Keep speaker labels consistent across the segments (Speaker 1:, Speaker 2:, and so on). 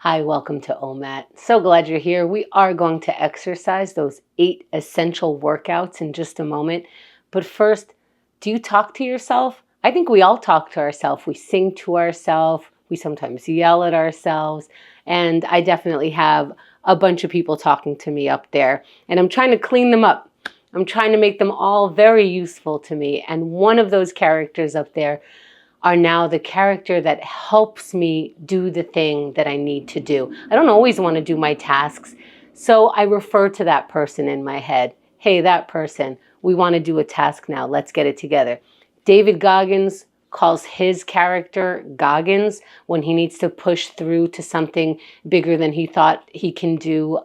Speaker 1: Hi, welcome to OMAT. So glad you're here. We are going to exercise those 8 essential workouts in just a moment. But first, do you talk to yourself? I think we all talk to ourselves. We sing to ourselves. We sometimes yell at ourselves. And I definitely have a bunch of people talking to me up there. And I'm trying to clean them up. I'm trying to make them all very useful to me. And one of those characters up there are now the character that helps me do the thing that I need to do. I don't always want to do my tasks, so I refer to that person in my head. Hey, that person, we want to do a task now. Let's get it together. David Goggins calls his character Goggins when he needs to push through to something bigger than he thought he can do.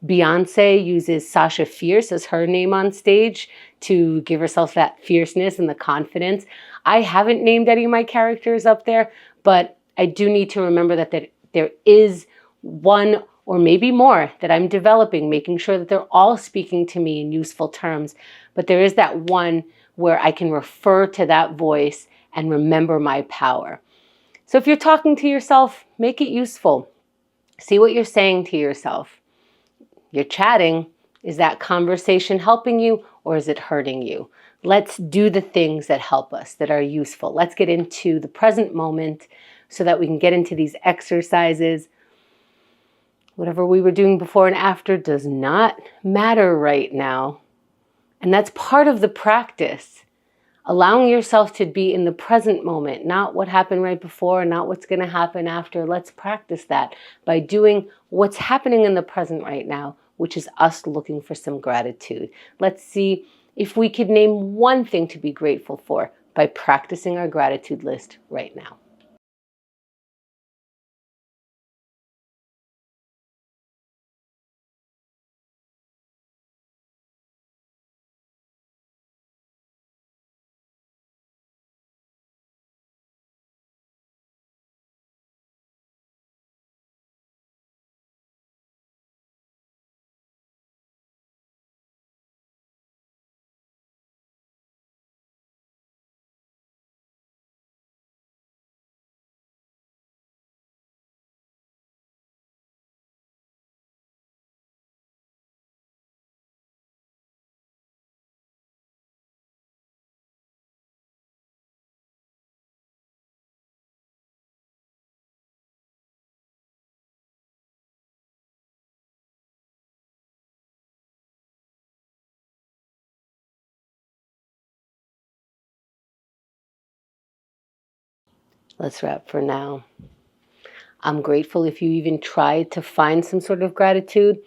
Speaker 1: Beyonce uses Sasha Fierce as her name on stage to give herself that fierceness and the confidence. I haven't named any of my characters up there, but I do need to remember that there is one or maybe more that I'm developing, making sure that they're all speaking to me in useful terms. But there is that one where I can refer to that voice and remember my power. So if you're talking to yourself, make it useful. See what you're saying to yourself. You're chatting. Is that conversation helping you or is it hurting you? Let's do the things that help us, that are useful. Let's get into the present moment so that we can get into these exercises. Whatever we were doing before and after does not matter right now. And that's part of the practice. Allowing yourself to be in the present moment, not what happened right before, not what's going to happen after. Let's practice that by doing what's happening in the present right now, which is us looking for some gratitude. Let's see if we could name one thing to be grateful for by practicing our gratitude list right now. Let's wrap for now. I'm grateful if you even try to find some sort of gratitude.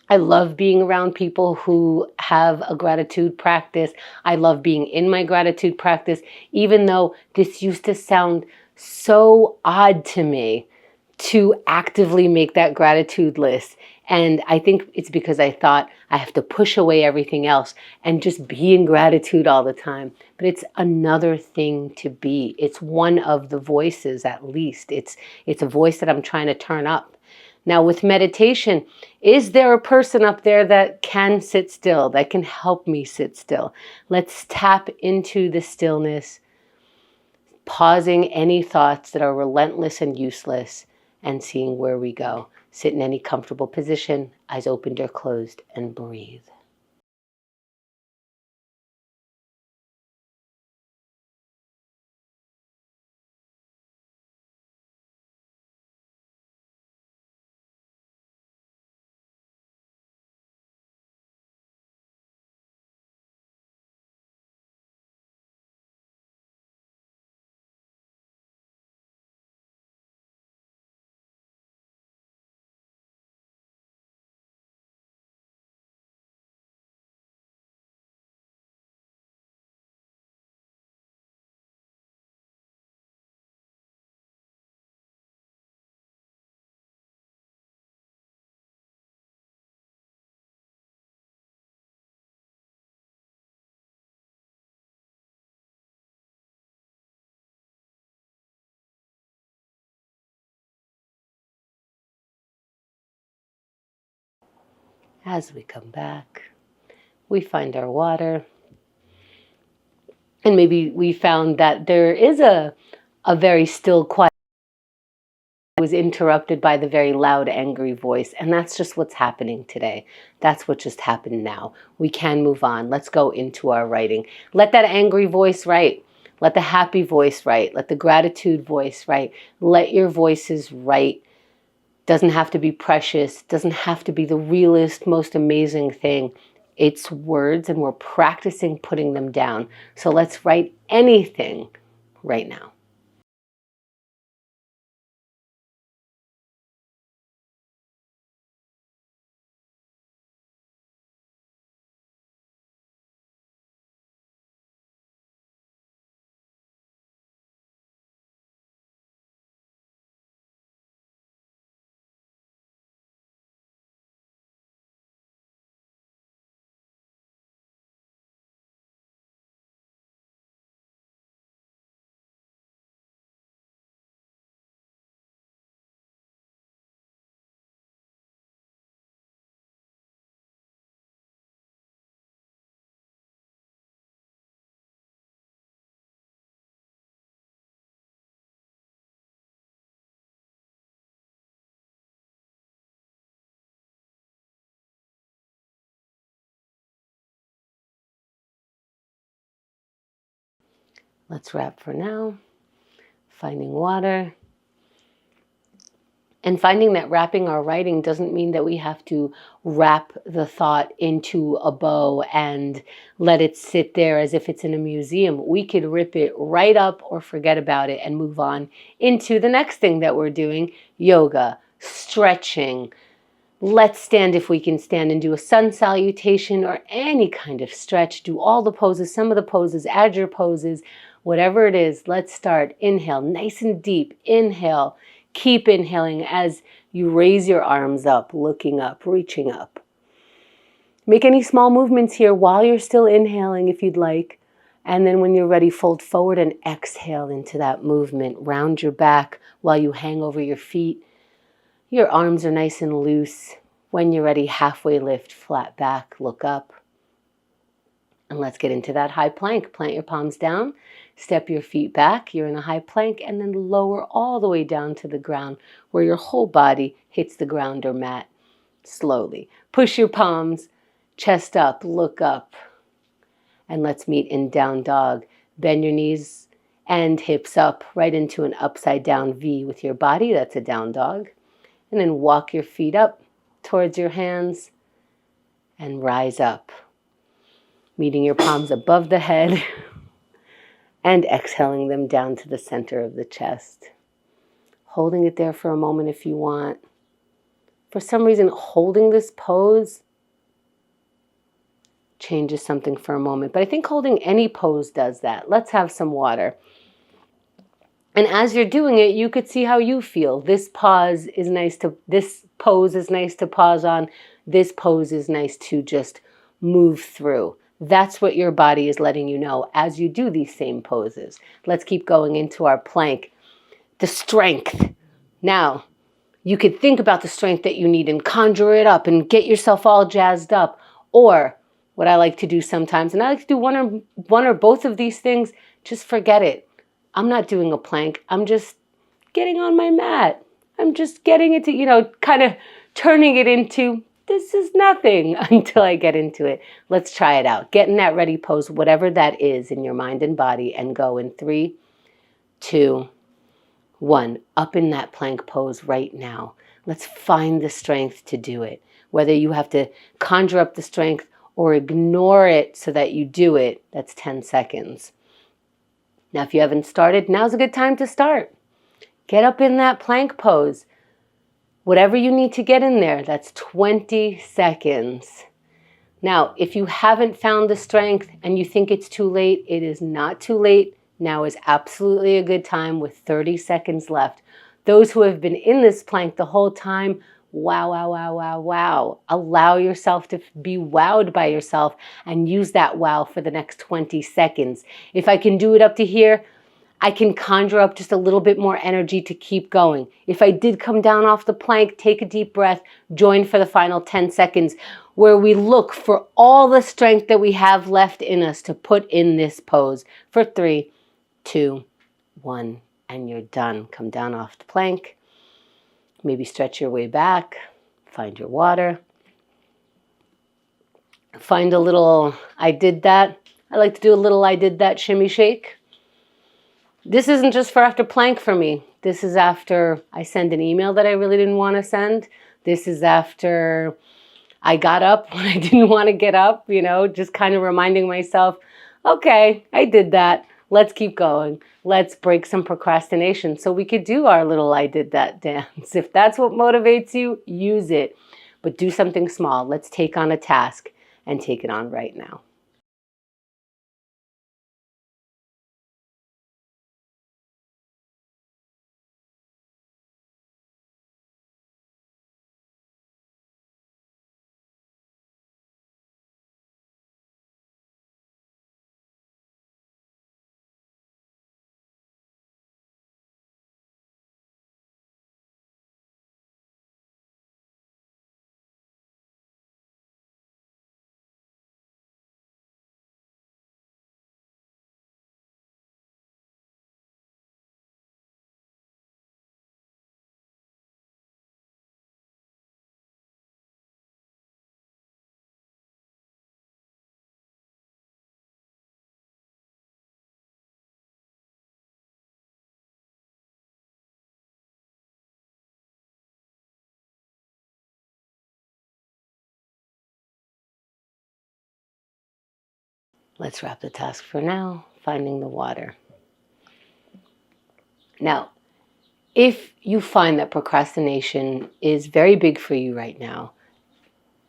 Speaker 1: I love being around people who have a gratitude practice. I love being in my gratitude practice, even though this used to sound so odd to me to actively make that gratitude list. And I think it's because I thought I have to push away everything else and just be in gratitude all the time. But it's another thing to be. It's one of the voices, at least. It's a voice that I'm trying to turn up. Now with meditation, is there a person up there that can sit still, that can help me sit still? Let's tap into the stillness, pausing any thoughts that are relentless and useless and seeing where we go. Sit in any comfortable position, eyes opened or closed, and breathe. As we come back, we find our water. And maybe we found that there is a very still, quiet. was interrupted by the very loud, angry voice. And that's just what's happening today. That's what just happened now. We can move on. Let's go into our writing. Let that angry voice write. Let the happy voice write. Let the gratitude voice write. Let your voices write. Doesn't have to be precious. Doesn't have to be the realest, most amazing thing. It's words, and we're practicing putting them down. So let's write anything right now. Let's wrap for now. Finding water. And finding that wrapping our writing doesn't mean that we have to wrap the thought into a bow and let it sit there as if it's in a museum. We could rip it right up or forget about it and move on into the next thing that we're doing, yoga, stretching. Let's stand if we can stand and do a sun salutation or any kind of stretch. Do all the poses, some of the poses, add your poses, whatever it is. Let's start. Inhale, nice and deep. Inhale. Keep inhaling as you raise your arms up, looking up, reaching up. Make any small movements here while you're still inhaling if you'd like. And then when you're ready, fold forward and exhale into that movement. Round your back while you hang over your feet. Your arms are nice and loose. When you're ready, halfway lift, flat back, look up. And let's get into that high plank. Plant your palms down, step your feet back. You're in a high plank, and then lower all the way down to the ground where your whole body hits the ground or mat slowly. Push your palms, chest up, look up. And let's meet in down dog. Bend your knees and hips up right into an upside down V with your body. That's a down dog. And then walk your feet up towards your hands and rise up. Meeting your palms above the head and exhaling them down to the center of the chest. Holding it there for a moment if you want. For some reason, holding this pose changes something for a moment. But I think holding any pose does that. Let's have some water. And as you're doing it, you could see how you feel. This pose is nice to pause on. This pose is nice to just move through. That's what your body is letting you know as you do these same poses. Let's keep going into our plank. The strength. Now, you could think about the strength that you need and conjure it up and get yourself all jazzed up. Or what I like to do sometimes, and I like to do one or both of these things, just forget it. I'm not doing a plank. I'm just getting on my mat. I'm just getting it to, kind of turning it into, this is nothing until I get into it. Let's try it out. Get in that ready pose, whatever that is in your mind and body, and go in 3, 2, 1. Up in that plank pose right now. Let's find the strength to do it. Whether you have to conjure up the strength or ignore it so that you do it, that's 10 seconds. Now, if you haven't started, now's a good time to start. Get up in that plank pose. Whatever you need to get in there, that's 20 seconds. Now, if you haven't found the strength and you think it's too late, it is not too late. Now is absolutely a good time with 30 seconds left. Those who have been in this plank the whole time, wow, wow, wow, wow, wow. Allow yourself to be wowed by yourself and use that wow for the next 20 seconds. If I can do it up to here, I can conjure up just a little bit more energy to keep going. If I did come down off the plank, take a deep breath, join for the final 10 seconds where we look for all the strength that we have left in us to put in this pose for 3, 2, 1, and you're done. Come down off the plank. Maybe stretch your way back, find your water. Find a little I did that. I like to do a little I did that shimmy shake. This isn't just for after plank for me. This is after I send an email that I really didn't want to send. This is after I got up when I didn't want to get up, just kind of reminding myself, okay, I did that. Let's keep going. Let's break some procrastination so we could do our little I did that dance. If that's what motivates you, use it. But do something small. Let's take on a task and take it on right now. Let's wrap the task for now, finding the water. Now, if you find that procrastination is very big for you right now,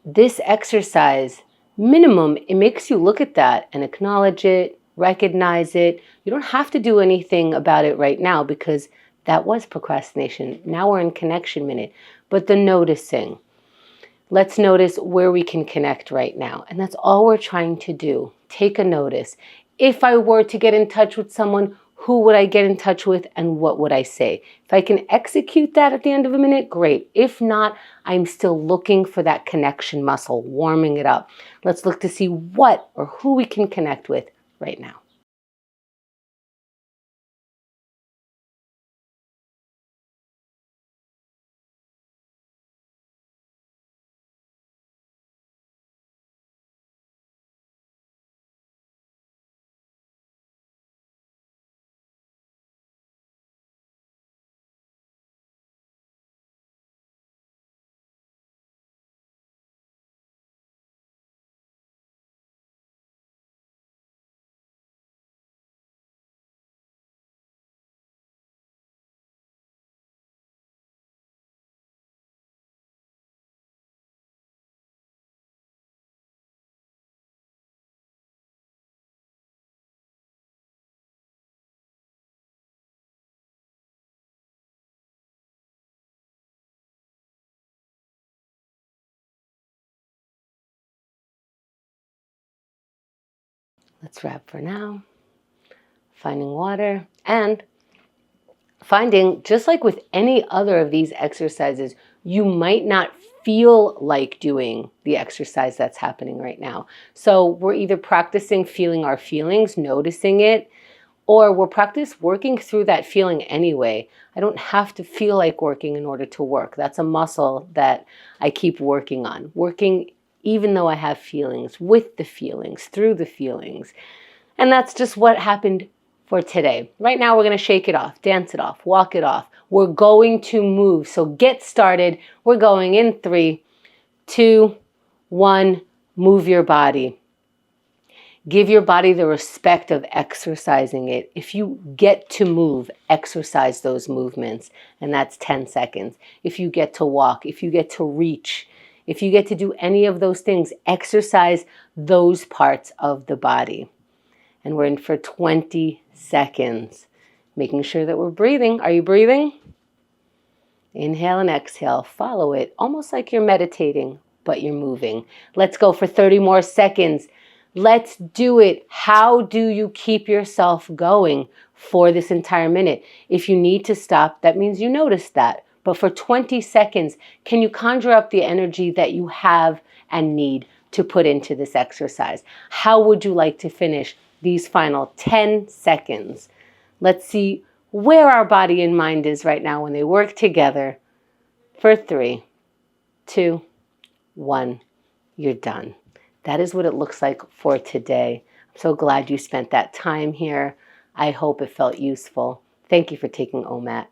Speaker 1: this exercise, minimum, it makes you look at that and acknowledge it, recognize it. You don't have to do anything about it right now because that was procrastination. Now we're in connection minute. But the noticing, let's notice where we can connect right now. And that's all we're trying to do. Take a notice. If I were to get in touch with someone, who would I get in touch with and what would I say? If I can execute that at the end of a minute, great. If not, I'm still looking for that connection muscle, warming it up. Let's look to see what or who we can connect with right now. Let's wrap for now. Finding water and finding, just like with any other of these exercises, you might not feel like doing the exercise that's happening right now. So we're either practicing feeling our feelings, noticing it, or we're practice working through that feeling anyway. I don't have to feel like working in order to work. That's a muscle that I keep working on. Working even though I have feelings, with the feelings, through the feelings. And that's just what happened for today. Right now, we're going to shake it off, dance it off, walk it off. We're going to move. So get started. We're going in 3, 2, 1. Move your body. Give your body the respect of exercising it. If you get to move, exercise those movements. And that's 10 seconds. If you get to walk, if you get to reach, if you get to do any of those things, exercise those parts of the body. And we're in for 20 seconds, making sure that we're breathing. Are you breathing? Inhale and exhale. Follow it, almost like you're meditating, but you're moving. Let's go for 30 more seconds. Let's do it. How do you keep yourself going for this entire minute? If you need to stop, that means you noticed that. But for 20 seconds, can you conjure up the energy that you have and need to put into this exercise? How would you like to finish these final 10 seconds? Let's see where our body and mind is right now when they work together for 3, 2, 1, you're done. That is what it looks like for today. I'm so glad you spent that time here. I hope it felt useful. Thank you for taking OMAT.